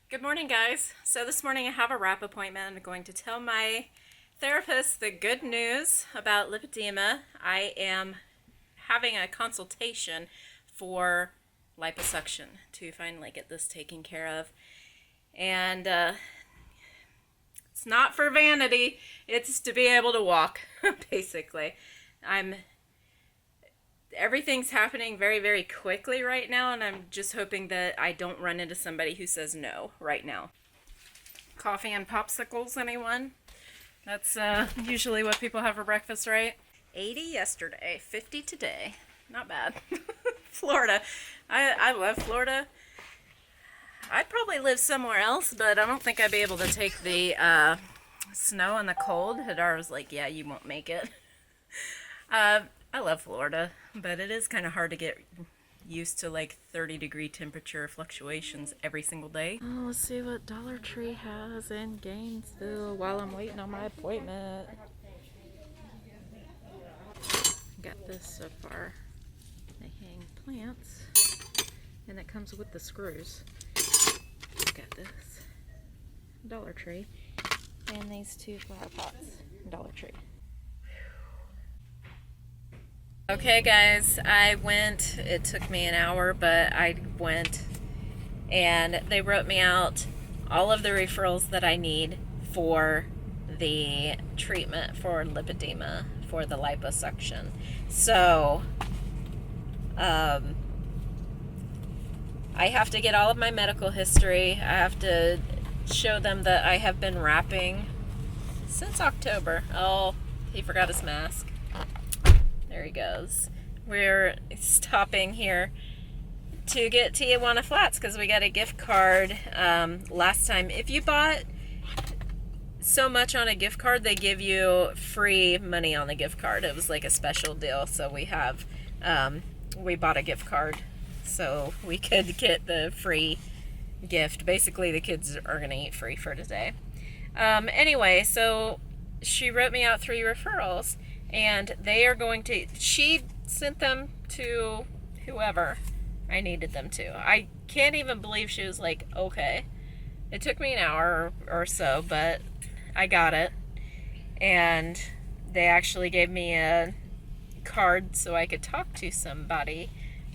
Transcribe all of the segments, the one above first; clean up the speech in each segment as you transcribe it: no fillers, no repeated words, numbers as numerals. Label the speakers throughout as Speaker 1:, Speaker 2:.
Speaker 1: Good morning, guys. So this morning I have a wrap appointment. I'm going to tell my therapist the good news about lipedema. I am having a consultation for liposuction to finally get this taken care of. And it's not for vanity. It's to be able to walk, basically. I'm Everything's happening very, very quickly right now, and I'm just hoping that I don't run into somebody who says no right now. Coffee and popsicles, anyone? That's usually what people have for breakfast, right? 80 yesterday, 50 today. Not bad. Florida. I love Florida. I'd probably live somewhere else, but I don't think I'd be able to take the snow and the cold. Hadar was like, yeah, you won't make it. I love Florida, but it is kind of hard to get used to like 30-degree temperature fluctuations every single day. Oh, let's see what Dollar Tree has in Gainesville while I'm waiting on my appointment. Got this so far. They hang plants, and it comes with the screws. Got this Dollar Tree, and these two flower pots, Dollar Tree. Okay guys, I went, it took me an hour, but I went and they wrote me out all of the referrals that I need for the treatment for lipedema, for the liposuction. So, I have to get all of my medical history. I have to show them that I have been wrapping since October. Oh, he forgot his mask. There he goes. We're stopping here to get Tijuana Flats because we got a gift card last time. If you bought so much on a gift card, they give you free money on the gift card. It was like a special deal. So we bought a gift card so we could get the free gift. Basically, the kids are going to eat free for today. Anyway, so she wrote me out 3 referrals. And they are going to, she sent them to whoever I needed them to. I can't even believe she was like, okay. It took me an hour or so, but I got it. And they actually gave me a card so I could talk to somebody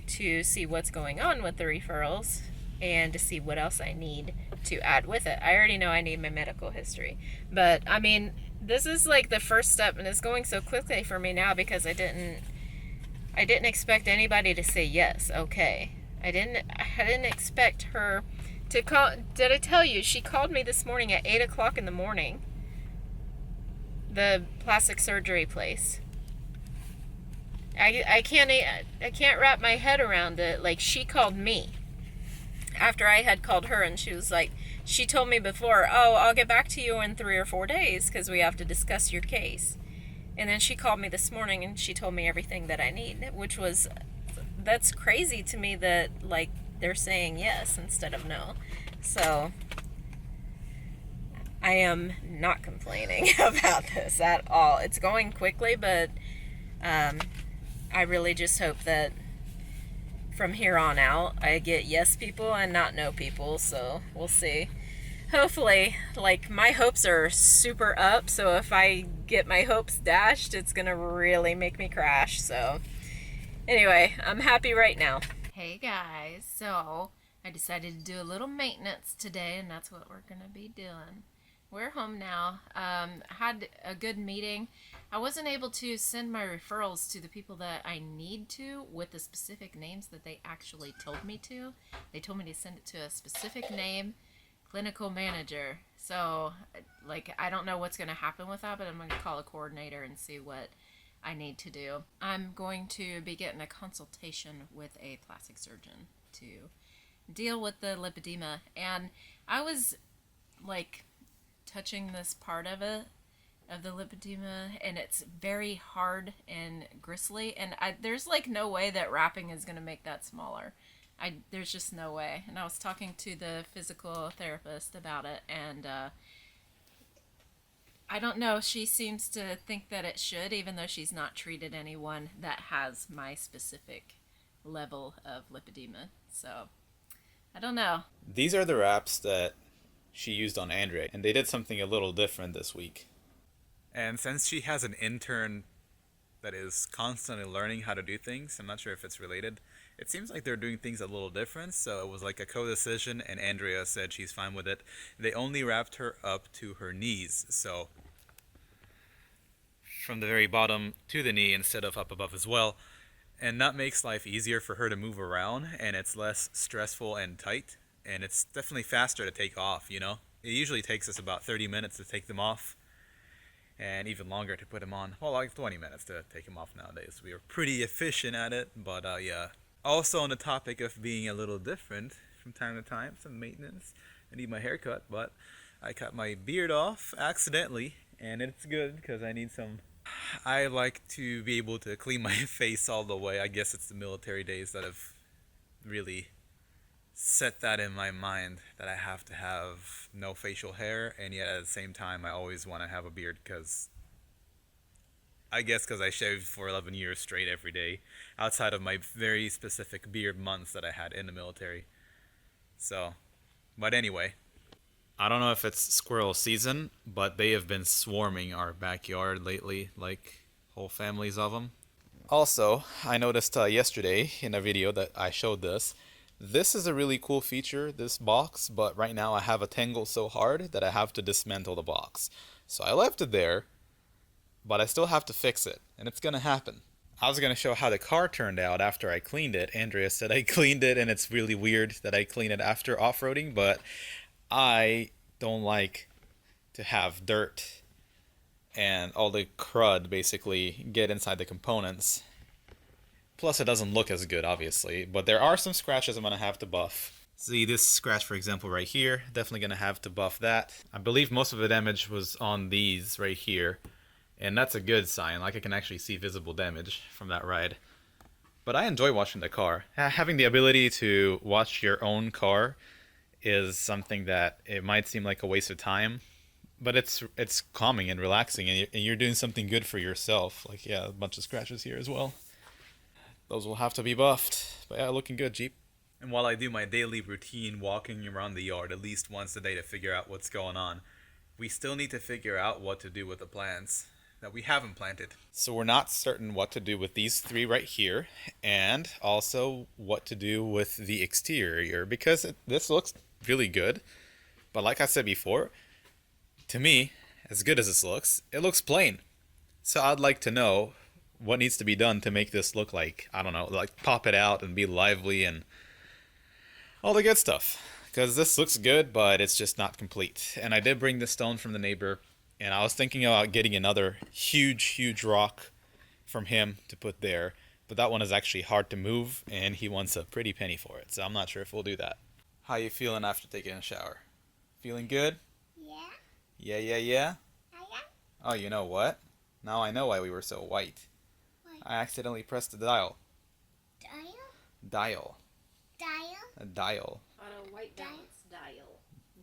Speaker 1: to see what's going on with the referrals and to see what else I need to add with it. I already know I need my medical history. But, I mean, this is like the first step, and it's going so quickly for me now because I didn't expect anybody to say yes. Okay, I didn't expect her to call. Did I tell you she called me this morning at 8 o'clock in the morning? The plastic surgery place. I can't wrap my head around it. Like, she called me after I had called her, and she was like, she told me before, oh, I'll get back to you in 3 or 4 days because we have to discuss your case. And then she called me this morning and she told me everything that I need, which was, that's crazy to me that, like, they're saying yes instead of no. So, I am not complaining about this at all. It's going quickly, but I really just hope that from here on out, I get yes people and not no people, so we'll see. Hopefully, like, my hopes are super up, so if I get my hopes dashed, it's gonna really make me crash, so anyway, I'm happy right now. Hey guys, so I decided to do a little maintenance today, and that's what we're gonna be doing. We're home now. Had a good meeting. I wasn't able to send my referrals to the people that I need to with the specific names that they actually told me to. They told me to send it to a specific name, clinical manager. So, like, I don't know what's going to happen with that, but I'm going to call a coordinator and see what I need to do. I'm going to be getting a consultation with a plastic surgeon to deal with the lipedema. And I was, like, touching this part of it, of the lipedema, and it's very hard and gristly, and there's like no way that wrapping is going to make that smaller. There's just no way. And I was talking to the physical therapist about it, and I don't know, she seems to think that it should, even though she's not treated anyone that has my specific level of lipedema. So I don't know.
Speaker 2: These are the wraps that she used on Andrea, and they did something a little different this week. And since she has an intern that is constantly learning how to do things, I'm not sure if it's related, it seems like they're doing things a little different, so it was like a co-decision, and Andrea said she's fine with it. They only wrapped her up to her knees, so from the very bottom to the knee instead of up above as well. And that makes life easier for her to move around, and it's less stressful and tight, and it's definitely faster to take off, you know? It usually takes us about 30 minutes to take them off, and even longer to put them on. Well, like 20 minutes to take them off nowadays. We are pretty efficient at it, but yeah. Also on the topic of being a little different from time to time, some maintenance. I need my hair cut, but I cut my beard off accidentally, and it's good because I need some. I like to be able to clean my face all the way. I guess it's the military days that have really set that in my mind, that I have to have no facial hair, and yet at the same time I always want to have a beard because I guess because I shaved for 11 years straight every day outside of my very specific beard months that I had in the military. So, but anyway, I don't know if it's squirrel season, but they have been swarming our backyard lately, like whole families of them. Also, I noticed yesterday in a video that I showed this. This is a really cool feature, this box, but right now I have a tangle so hard that I have to dismantle the box. So I left it there, but I still have to fix it, and it's gonna happen. I was gonna show how the car turned out after I cleaned it. Andrea said I cleaned it, and it's really weird that I clean it after off-roading, but I don't like to have dirt and all the crud basically get inside the components. Plus it doesn't look as good, obviously, but there are some scratches I'm going to have to buff. See this scratch, for example, right here, definitely going to have to buff that. I believe most of the damage was on these right here, and that's a good sign, like I can actually see visible damage from that ride. But I enjoy watching the car. Having the ability to watch your own car is something that it might seem like a waste of time, but it's calming and relaxing, and you're doing something good for yourself. Like, yeah, a bunch of scratches here as well. Those will have to be buffed. But yeah, looking good, Jeep. And while I do my daily routine walking around the yard at least once a day to figure out what's going on, we still need to figure out what to do with the plants that we haven't planted. So we're not certain what to do with these three right here, and also what to do with the exterior, because this looks really good. But like I said before, to me, as good as this looks, it looks plain. So I'd like to know what needs to be done to make this look like, I don't know, like pop it out and be lively and all the good stuff. Because this looks good, but it's just not complete. And I did bring the stone from the neighbor, and I was thinking about getting another huge rock from him to put there. But that one is actually hard to move, and he wants a pretty penny for it. So I'm not sure if we'll do that. How you feeling after taking a shower? Feeling good?
Speaker 3: Yeah.
Speaker 2: Yeah?
Speaker 3: Yeah.
Speaker 2: Oh, you know what? Now I know why we were so white. I accidentally pressed the dial.
Speaker 3: Dial?
Speaker 2: Dial.
Speaker 3: Dial?
Speaker 2: A dial.
Speaker 1: On a white balance dial.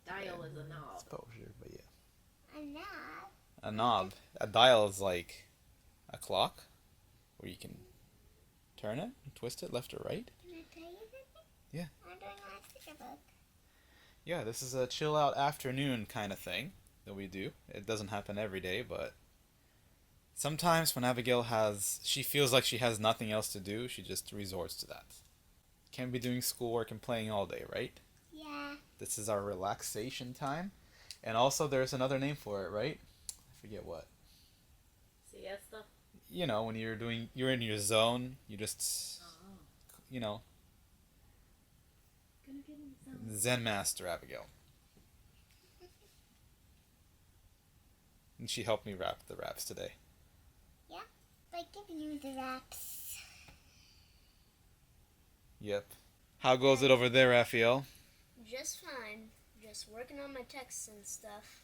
Speaker 1: Dial is a knob.
Speaker 2: Exposure, but yeah.
Speaker 3: A knob?
Speaker 2: A knob. A dial is like a clock where you can turn it, twist it left or right.
Speaker 3: Can I tell you something?
Speaker 2: Yeah.
Speaker 3: I'm doing my sticker book.
Speaker 2: Yeah, this is a chill out afternoon kind of thing that we do. It doesn't happen every day, but sometimes when Abigail she feels like she has nothing else to do, she just resorts to that. Can't be doing schoolwork and playing all day, right?
Speaker 3: Yeah.
Speaker 2: This is our relaxation time. And also there's another name for it, right? I forget what.
Speaker 1: Siesta?
Speaker 2: You know, when you're in your zone, you just, you know, Zen Master Abigail. And she helped me wrap the wraps today.
Speaker 3: Yeah. By giving you the wraps.
Speaker 2: Yep. How goes it over there, Rafael?
Speaker 3: Just fine. Just working on my texts and stuff.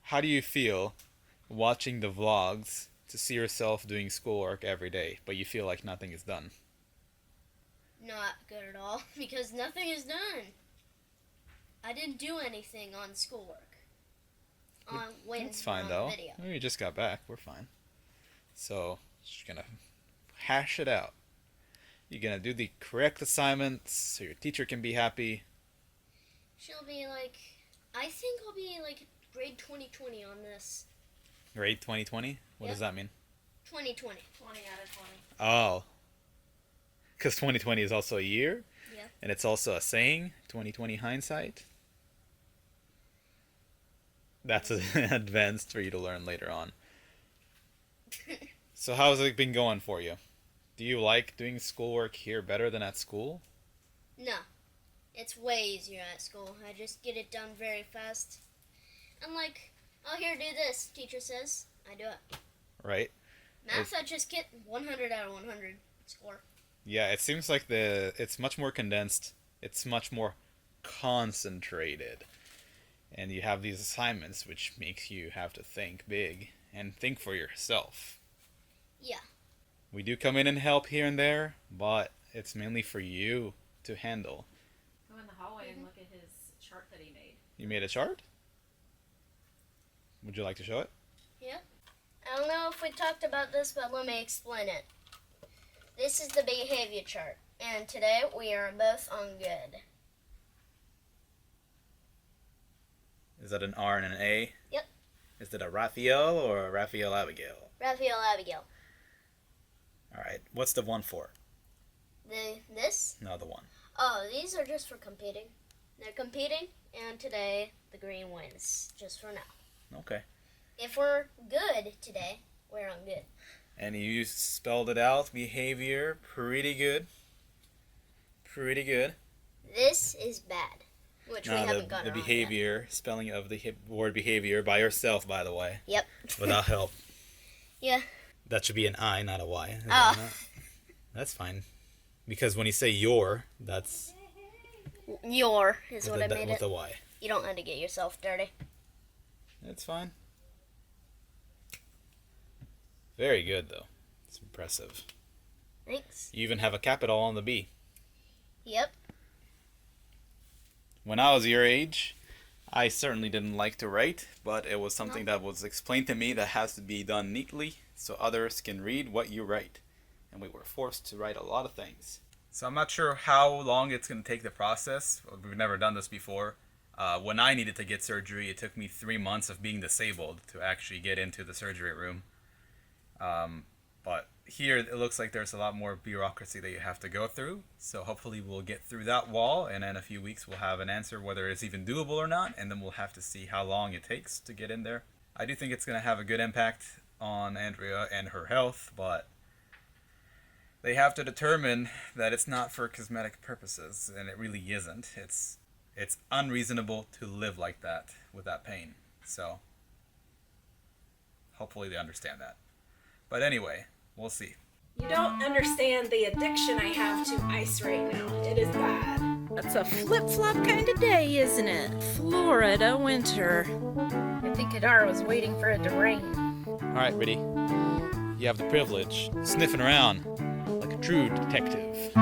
Speaker 2: How do you feel watching the vlogs to see yourself doing schoolwork every day, but you feel like nothing is done?
Speaker 3: Not good at all, because nothing is done. I didn't do anything on schoolwork.
Speaker 2: It's fine though.
Speaker 3: Video.
Speaker 2: We just got back. We're fine. So, just gonna hash it out. You're gonna do the correct assignments so your teacher can be happy.
Speaker 3: She'll be like, I think I'll be like grade 2020 on this.
Speaker 2: Grade 2020? What
Speaker 3: Yep.
Speaker 2: does that mean?
Speaker 3: 2020.
Speaker 1: 20 out of 20.
Speaker 2: Oh. Because 2020 is also a year?
Speaker 3: Yeah.
Speaker 2: And it's also a saying, 2020 hindsight. That's advanced for you to learn later on. So how's it been going for you? Do you like doing schoolwork here better than at school?
Speaker 3: No. It's way easier at school. I just get it done very fast. I'm like, oh, here, do this, teacher says. I do it.
Speaker 2: Right?
Speaker 3: Math, I just get 100 out of 100 score.
Speaker 2: Yeah, it seems like it's much more condensed. It's much more concentrated. And you have these assignments which makes you have to think big and think for yourself.
Speaker 3: Yeah.
Speaker 2: We do come in and help here and there, but it's mainly for you to handle.
Speaker 1: Go in the hallway and look at his chart that he made.
Speaker 2: You made a chart? Would you like to show it?
Speaker 3: Yeah. I don't know if we talked about this, but let me explain it. This is the behavior chart, and today we are both on good.
Speaker 2: Is that an R and an A?
Speaker 3: Yep.
Speaker 2: Is it a Rafael or a Rafael Abigail?
Speaker 3: Rafael, Abigail.
Speaker 2: Alright, what's the one for?
Speaker 3: This?
Speaker 2: No, the one.
Speaker 3: Oh, these are just for competing. They're competing, and today the green wins, just for now.
Speaker 2: Okay.
Speaker 3: If we're good today, we're on good.
Speaker 2: And you spelled it out, behavior, pretty good. Pretty good.
Speaker 3: This is bad, which we
Speaker 2: Now,
Speaker 3: haven't gotten
Speaker 2: the
Speaker 3: on yet.
Speaker 2: behavior, spelling of the word behavior by yourself, by the way.
Speaker 3: Yep.
Speaker 2: Without help.
Speaker 3: Yeah.
Speaker 2: That should be an I, not a Y. Is it
Speaker 3: Oh.
Speaker 2: not? That's fine. Because when you say your, that's
Speaker 3: Your is what I made
Speaker 2: with
Speaker 3: it.
Speaker 2: a Y.
Speaker 3: You don't have to get yourself dirty.
Speaker 2: It's fine. Very good, though. It's impressive.
Speaker 3: Thanks.
Speaker 2: You even have a capital on the B.
Speaker 3: Yep.
Speaker 2: When I was your age, I certainly didn't like to write, but it was something that was explained to me that has to be done neatly so others can read what you write. And we were forced to write a lot of things. So I'm not sure how long it's going to take the process. We've never done this before. When I needed to get surgery, it took me 3 months of being disabled to actually get into the surgery room. But here it looks like there's a lot more bureaucracy that you have to go through. So hopefully we'll get through that wall, and in a few weeks we'll have an answer whether it's even doable or not, and then we'll have to see how long it takes to get in there. I do think it's going to have a good impact on Andrea and her health, but they have to determine that it's not for cosmetic purposes, and it really isn't. It's unreasonable to live like that with that pain. So hopefully they understand that. But anyway, we'll see.
Speaker 1: You don't understand the addiction I have to ice right now. It is bad. That's a flip-flop kind of day, isn't it? Florida winter. I think Hadar was waiting for it to rain.
Speaker 2: All right, Rudy. You have the privilege sniffing around like a true detective.